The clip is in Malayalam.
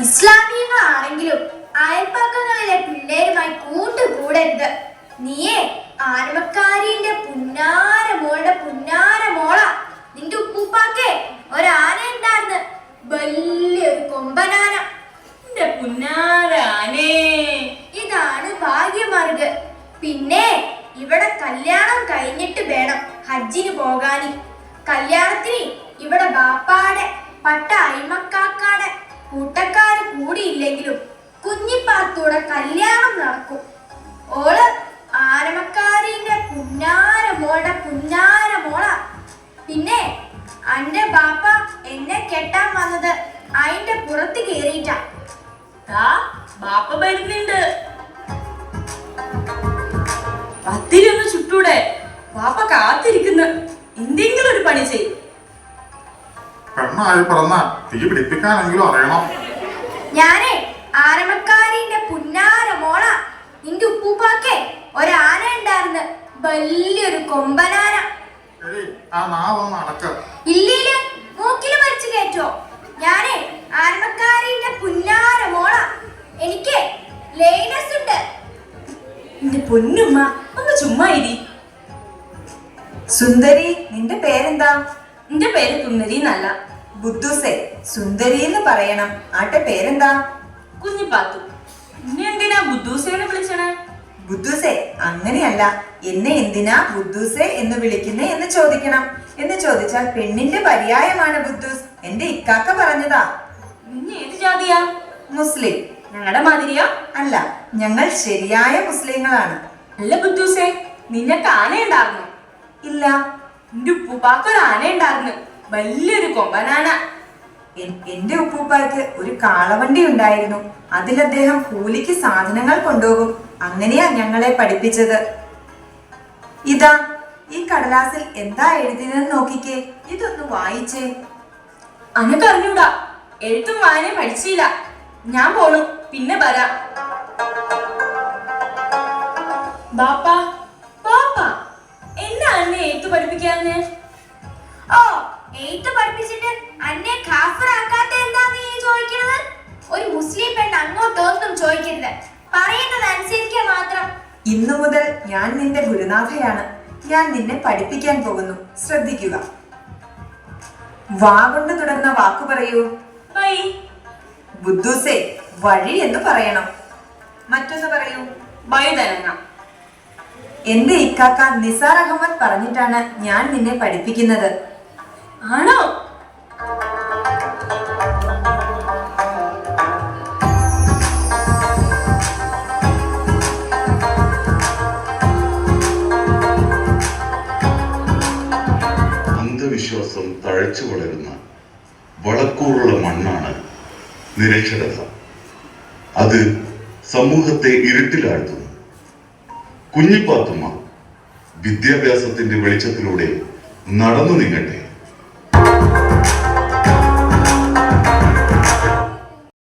ഇസ്ലാമികളാണെങ്കിലും അയൽപ്പക്കങ്ങളിലെ പിള്ളേരുമായി കൂട്ടുകൂടരുത്. നീയേ ആനമക്കാരിന്റെ പുന്നാര മോള. നിന്റെ ഉപ്പൂപ്പാക്കെ ഒരാന ഉണ്ടായിരുന്നു, വലിയൊരു കൊമ്പനാന. എന്റെ പുന്നാര ആനേ, ഇതാണ് ഭാഗ്യമാർഗ്. പിന്നെ ഇവിടെ കല്യാണം കഴിഞ്ഞിട്ട് വേണം ഹജ്ജിന് പോകാന്. കല്യാണത്തിന് ഇവിടെ ബാപ്പാടെ പട്ട അയിമക്കാക്കാടെ കൂട്ടക്കാര് കൂടിയില്ലെങ്കിലും കുഞ്ഞിപ്പാത്തൂടെ കല്യാണം നടക്കും. ഓള് ആനമക്കാരിന്റെ പുന്നാര മോള. പിന്നെ അന്റെ ബാപ്പ എന്നെ കെട്ടാൻ വന്നത് അതിന്റെ പുറത്ത് കേറിയിട്ടാ. ബാപ്പ വരുന്നുണ്ട്. പത്തിരി ചുട്ടൂടെ? ബാപ്പ കാത്തിരിക്കുന്നു. എന്തെങ്കിലും ഒരു പണി ചെയ്യും. പെണ്ണായി പറഞ്ഞ തീ പിടിപ്പിക്കാനെങ്കിലും അറിയണം. ഞാനേ ആനമക്കാരിന്റെ പുന്നാര മോള. നിന്റെ ഉപ്പൂപ്പാക്കെ ഒരാന ഉണ്ടായിരുന്നു, വലിയൊരു കൊമ്പനാന. ഇല്ലീല് മൂക്കില് വലിച്ചു കയറ്റോ? ഞാനേ ആനമക്കാരിന്റെ പുന്നാര മോള. എനിക്ക് ലേനസ് ഉണ്ട്. എന്റെ പൊന്നുമ്മ ഒന്ന് ചുമ്മാ ഇരി. സുന്ദരി, നിന്റെ പേരെന്താ? എന്റെ പേര് തുന്നരി എന്നല്ല, ബുദ്ധൂസേ. സുന്ദരി എന്ന് പറയണം. ആട്ടെ, പേരെന്താ? കുഞ്ഞിപ്പാത്തു. എന്നെ എന്തിനാ ബുദ്ധൂസേന്ന് വിളിച്ചണേ? ബുദ്ധൂസേ അങ്ങനെയല്ല, എന്നെ എന്തിനാ ബുദ്ധൂസേ എന്ന് വിളിക്കുന്നേ എന്ന് ചോദിക്കണം. എന്ന് ചോദിച്ചാൽ പെണ്ണിന്റെ പര്യായമാണ് ബുദ്ധൂസ്. എന്റെ ഇക്കാക്ക പറഞ്ഞതാ. നിന്നെ ഏത് ജാതിയാ? മുസ്ലിം. ഞങ്ങളുടെ മാതിരിയാ? അല്ല, ഞങ്ങൾ ശരിയായ മുസ്ലിങ്ങളാണ്. അല്ല ബുദ്ധൂസേ, നിനക്ക് ആന ഉണ്ടായിരുന്നു? ഇല്ല. എന്റെ ഉപ്പൂപ്പാക്ക് ഒരു ആന ഉണ്ടായിരുന്നു, വലിയൊരു കൊമ്പനാന. എന്റെ ഉപ്പൂപ്പാക്ക് ഒരു കാളവണ്ടി ഉണ്ടായിരുന്നു. അതിൽ അദ്ദേഹം കൂലിക്ക് സാധനങ്ങൾ കൊണ്ടുപോകും. അങ്ങനെയാ ഞങ്ങളെ പഠിപ്പിച്ചത്. ഇതാ ഈ കടലാസിൽ എന്താ എഴുതിയതെന്ന് നോക്കിക്കേ. ഇതൊന്ന് വായിച്ചേ. അനക്കറിഞ്ഞൂടാ, എഴുത്തും വായനയും പഠിച്ചില്ല. ഞാൻ പോണു, പിന്നെ വരാം. ബാപ്പാ എന്നാ എന്നെ എഴുത്ത് പഠിപ്പിക്കാന്ന്? ഓ, എഴുത്ത് പഠിപ്പിച്ചിട്ട് അന്നെ കാഫിറാക്കാത്ത എന്താന്ന് നീ ചോദിക്കണത്? ഒരു മുസ്ലിം പെണ്ണ് അങ്ങോട്ടൊന്നും ചോദിക്കരുത്, പറയുന്നത് അനുസരിക്കുക മാത്രം. ഇന്നു മുതൽ ഞാൻ നിന്റെ ഗുരുനാഥയാണ്. ഞാൻ നിന്നെ പഠിപ്പിക്കാൻ പോകുന്നു. ശ്രദ്ധിക്കുക. വാ കൊണ്ട് തുടർന്ന വാക്ക് പറയൂ. വഴി. ബുദ്ധൂസേ, വഴി എന്ന് പറയണം. മറ്റൊന്ന് പറയൂ. വഴുതനങ്ങ. എന്റെ ഇക്കാക്ക നിസാർ അഹമ്മദ് പറഞ്ഞിട്ടാണ് ഞാൻ നിന്നെ പഠിപ്പിക്കുന്നത്. ആണോ? അന്ധവിശ്വാസം തഴച്ചു വളരുന്ന വളക്കൂറുള്ള മണ്ണാണ് നിരക്ഷരത. അത് സമൂഹത്തെ ഇരുട്ടിലാഴ്ത്തുന്നു. കുഞ്ഞിപ്പാത്തുമ്മ വിദ്യാഭ്യാസത്തിന്റെ വെളിച്ചത്തിലൂടെ നടന്നു നീങ്ങട്ടെ.